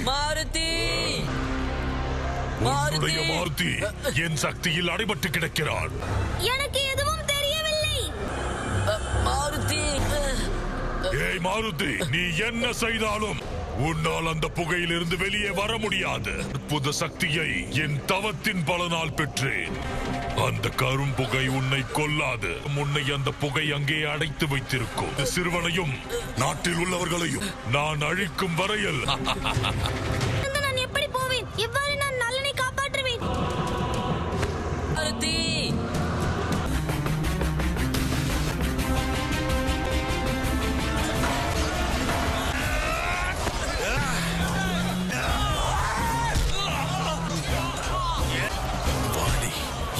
மாருதி மாருதி என் சக்தியில் அடைபட்டு கிடக்கிறான். எனக்கு எதுவும் தெரியவில்லை. மாருதி. ஏய் மாருதி, நீ என்ன செய்தாலும் உன்னால் அந்த புகையிலிருந்து வெளியே வர முடியாது. அற்புத சக்தியை என் தவத்தின் பலனால் பெற்றேன். அந்த கரும்புகை உன்னை கொல்லாது. உன்னை அந்த புகை அங்கே அடைத்து வைத்திருக்கும். சிறுவனையும் நாட்டில் உள்ளவர்களையும் நான் அழிக்கும் வரையில் நான் எப்படி போவேன்? எவ்வாறு நான் நலனை காப்பாற்றுவேன்? மாருதி.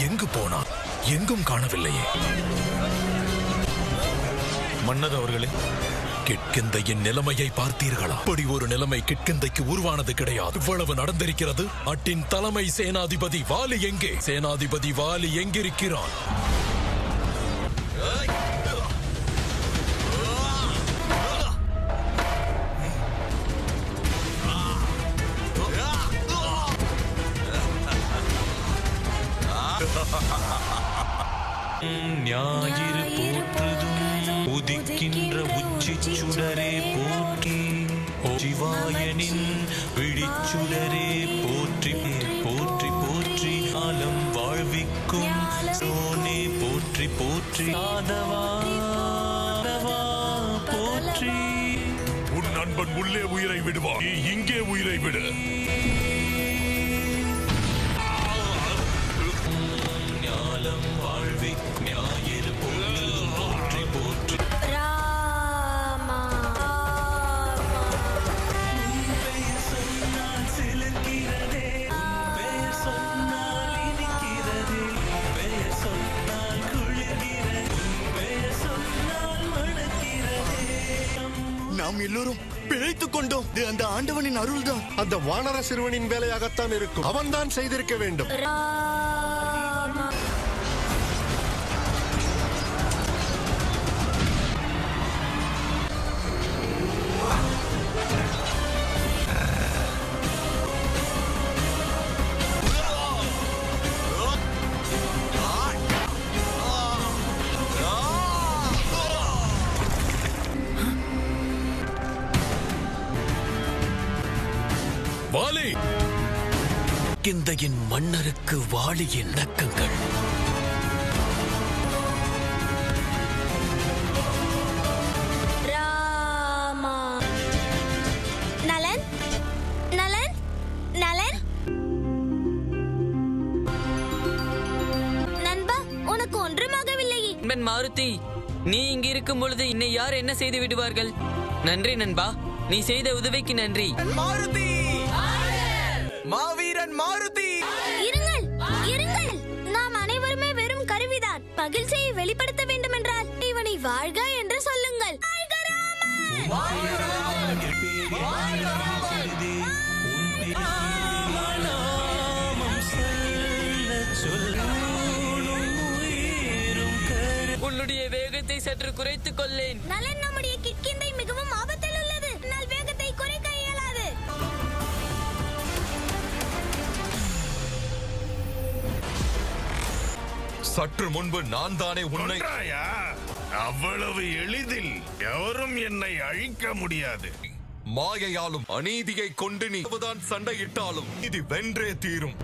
எங்கு போனான்? எங்கும் காணவில்லையே. மன்னர் அவர்களே, கிட்கிந்தையின் நிலைமையை பார்த்தீர்களா? அப்படி ஒரு நிலைமை கிட்கிந்தைக்கு உருவானது கிடையாது. இவ்வளவு நடந்திருக்கிறது. நாட்டின் தலைமை சேனாதிபதி வாலி எங்கே? சேனாதிபதி வாலி எங்கிருக்கிறான்? ஞாயிறு போற்றுதும் உதிக்கின்ற உச்சி சுடரே போற்றி. சிவாயனின் விழிச்சுடரே போற்றி போற்றி போற்றி. ஆலம் வாழ்விக்கும் சோனே போற்றி போற்றி. ஆதவா போற்றி. உன் நண்பன் உள்ளே உயிரை விடுவான், நீ இங்கே உயிரை விடு. ஞாயிறு போற்றி போற்றி. ராமா பெயர் சொன்னால் சிலிர்க்கிறதே, பெயர் சொன்னால் இனிக்கிறதே, பெயர் சொன்னால் குளிர்கிறதே, பெயர் சொன்னால் மணக்கிறதே. நாம் எல்லோரும் பிழைத்துக் கொண்டோம். அந்த ஆண்டவனின் அருள்தான். அந்த வானர சிறுவனின் வேலையாகத்தான் இருக்கும். அவன்தான் செய்திருக்க வேண்டும். வாலி! கிந்தையின் மன்னருக்கு வாலியின் நக்கங்கள். ராமா. நலன் நலன் நலன். நண்பா, உனக்கு ஒன்றுமாகவில்லையே. நண்பன் மாருதி, நீ இங்கு இருக்கும் பொழுது என்னை யார் என்ன செய்து விடுவார்கள்? நன்றி நண்பா, நீ செய்த உதவிக்கு நன்றி. மாருதி, மாவீரன் மாருதி. இருங்கள் இருங்கள். நாம் அனைவருமே வெறும் கருவிதான். மகிழ்ச்சியை வெளிப்படுத்த வேண்டும் என்றால் இவனை வாழ்க என்று சொல்லுங்கள். உன்னுடைய வேகத்தை சற்று குறைத்துக் கொள்ளேன். நலன், நம்முடைய கிட்கிந்தை மிகவும் ஆபத்தில் உள்ளது. என்னால் வேகத்தை குறைக்க இயலாது. சற்று முன்பு நான் தானே உன்னை... அவ்வளவு எளிதில் எவரும் என்னை அழிக்க முடியாது. மாயையாலும் அநீதியை கொண்டு நீ தான் சண்டையிட்டாலும் இது வென்றே தீரும்.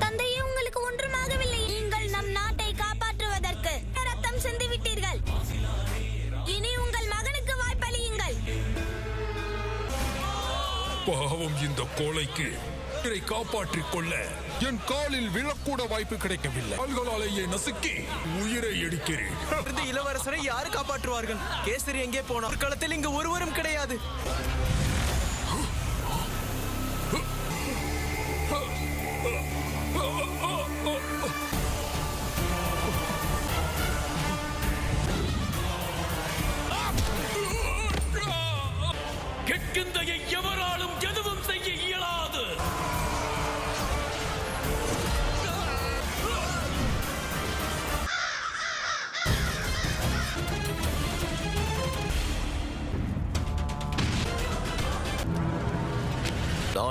தந்தையே, உங்களுக்கு ஒன்றுமாகவில்லை. நீங்கள் நம் நாட்டை காப்பாற்றுவதற்கு ரத்தம் சிந்திவிட்டீர்கள். இனி உங்கள் மகனுக்கு வாய்ப்பளியுங்கள். பாவம் இந்த கோழைக்கு காப்பாற்றிக் கொள்ள என் காலில் விழக்கூட வாய்ப்பு கிடைக்கவில்லை. கால்களாலேயே நசுக்கி உயிரை எடுக்கிறேன். இளவரசரை யாரு காப்பாற்றுவார்கள்? கேசரி எங்கே போனார்? களத்தில் இங்கு ஒருவரும் கிடையாது. கிட்கிந்தையை எவராலும் எதுவும் செய்ய இயலாது.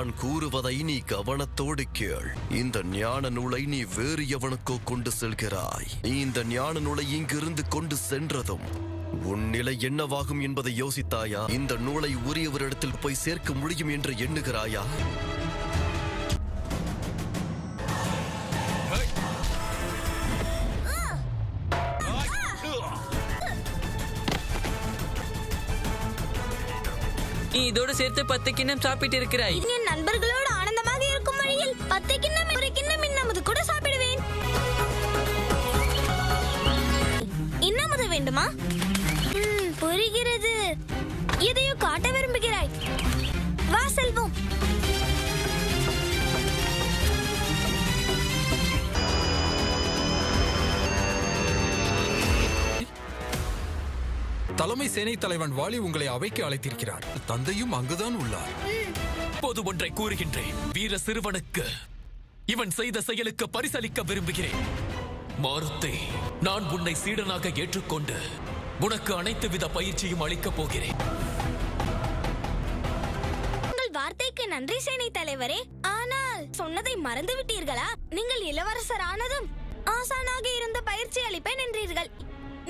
நான் கூறுவதை நீ கவனத்தோடு கேள். இந்த ஞான நூலை நீ வேறு எவனுக்கோ கொண்டு செல்கிறாய். நீ இந்த ஞான நூலை இங்கிருந்து கொண்டு சென்றதும் உன் நிலை என்னவாகும் என்பதை யோசித்தாயா? இந்த நூலை உரியவரிடத்தில் போய் சேர்க்க முடியும் என்று எண்ணுகிறாயா? நீ இதோடு சேர்த்து 10 கிண்ணம் சாப்பிட்டு இருக்கிறாய். என் நண்பர்களோடு ஆனந்தமாக இருக்கும் வழியில் 10 கிண்ணம் ஒரு கிண்ணம் இன்னமுது கூட சாப்பிடுவேன். இன்னமுது வேண்டுமா? புரிகிறது. எதையோ காட்ட விரும்புகிறாய். வா செல்வோம். தலைமை சேனை தலைவன் வாலி உங்களை அவைக்கு அழைத்திருக்கிறார். தந்தையும் அங்குதான் உள்ளார். பொது ஒன்றை கூறுகின்றேன். வீர சிறுவனுக்கு இவன் செய்த செயலுக்கு பரிசளிக்க விரும்புகிறேன். மாருதி, நான் உன்னை சீடனாக ஏற்றுக்கொண்டு உனக்கு அனைத்து வித பயிற்சியும் அளிக்கப் போகிறேன். உங்கள் வார்த்தைக்கு நன்றி சேனை தலைவரே. ஆனால் சொன்னதை மறந்து விட்டீர்களா? நீங்கள் இளவரசர் ஆனதும் ஆசானாக இருந்த பயிற்சி அளிப்பேன் என்றீர்கள்.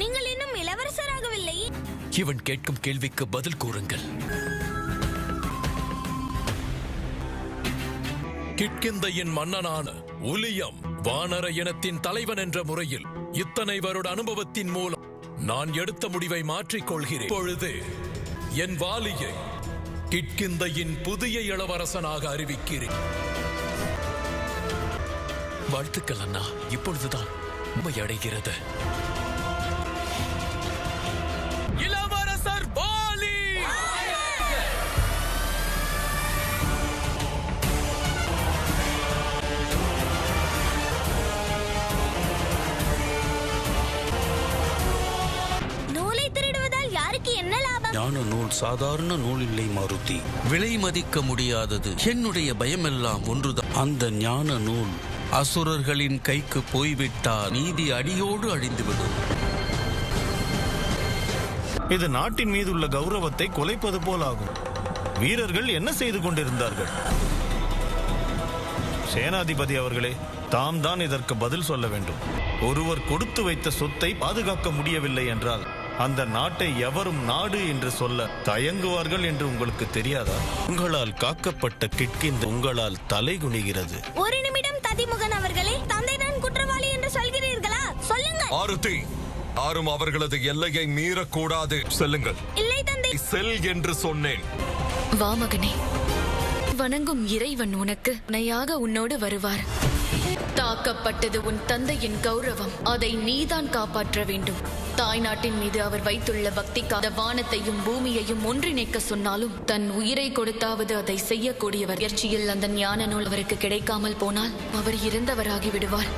நீங்கள் இன்னும் இளவரசராகவில்லை. இவன் கேட்கும் கேள்விக்கு பதில் கூறுங்கள். கிட்கிந்தையின் மன்னனான உலியம் வானர இனத்தின் தலைவன் என்ற முறையில் இத்தனை வருட அனுபவத்தின் மூலம் நான் எடுத்த முடிவை மாற்றிக்கொள்கிறேன். இப்பொழுது என் வாலியை கிட்கிந்தையின் புதிய இளவரசனாக அறிவிக்கிறேன். வாழ்த்துக்கள் அண்ணா. இப்பொழுதுதான் உண்மை அடைகிறது. இளவரசர் வாலி! நூலை திருடுவதால் யாருக்கு என்ன லாபம்? ஞான நூல் சாதாரண நூல் இல்லை மாருதி. விலை மதிக்க முடியாதது. என்னுடைய பயமெல்லாம் ஒன்றுதான். அந்த ஞான நூல் அசுரர்களின் கைக்கு போய்விட்டால் நீதி அடியோடு அழிந்துவிடும். இது நாட்டின் மீது உள்ள கௌரவத்தை குலைப்பது போலாகும். வீரர்கள் என்ன செய்து கொண்டிருந்தார்கள்? சேனாதிபதி அவர்களே, தாம் தான் இதற்கு பதில் சொல்ல வேண்டும். ஒருவர் கொடுத்து வைத்த சொத்தை பாதுகாக்க முடியவில்லை என்றால் அந்த நாட்டை எவரும் நாடு என்று சொல்ல தயங்குவார்கள் என்று உங்களுக்கு தெரியாதா? உங்களால் காக்கப்பட்ட கிட்கிந்த உங்களால் தலை குனிகிறது. ஒரு நிமிடம் ததிமுகன் அவர்களே, தந்தை தான் குற்றவாளி என்று சொல்கிறீர்களா? சொல்லுங்கள். ஆருதி, யாரும் அவர்களது எல்லையை மீறக்கூடாது. செல்லுங்கள். இல்லை தந்தை. செல் என்று சொன்னேன். வா மகனே, வணங்கும் இறைவன் உனக்கு துணையாக உன்னோடு வருவார். தாக்கப்பட்டது உன் தந்தையின் கௌரவம். அதை நீதான் காப்பாற்ற வேண்டும். தாய் நாட்டின் மீது அவர் வைத்துள்ள பக்திக்காக வானத்தையும் பூமியையும் ஒன்றிணைக்க சொன்னாலும் தன் உயிரை கொடுத்தாவது அதை செய்யக்கூடியவர். முயற்சியில் அந்த ஞான நூல் அவருக்கு கிடைக்காமல் போனால் அவர் இறந்தவராகி விடுவார்.